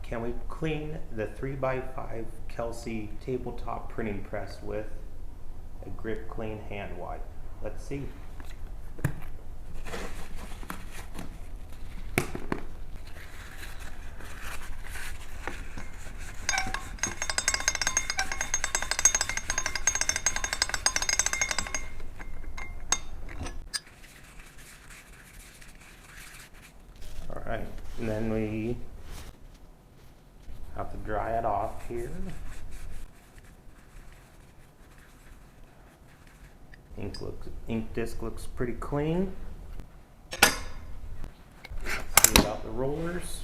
Can we clean the 3x5 Kelsey tabletop printing press with a grip clean hand wipe? Let's see. All right, and then we have to dry it off here. Ink disc looks pretty clean. Let's see about the rollers.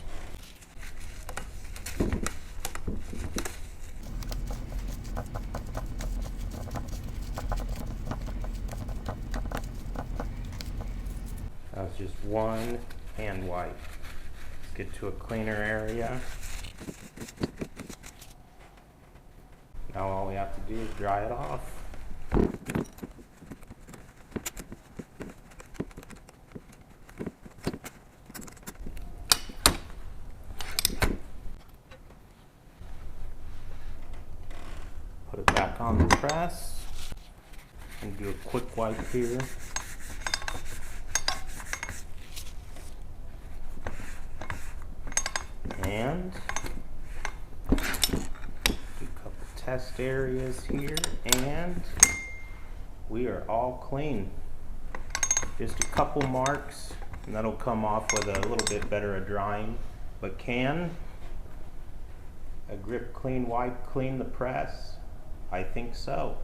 That was just one hand wipe. Let's get to a cleaner area. Now all we have to do is dry it off. Put it back on the press and do a quick wipe here. And do a couple test areas here, and we are all clean. Just a couple marks, and that'll come off with a little bit better at drying. But can a grip clean wipe clean the press? I think so.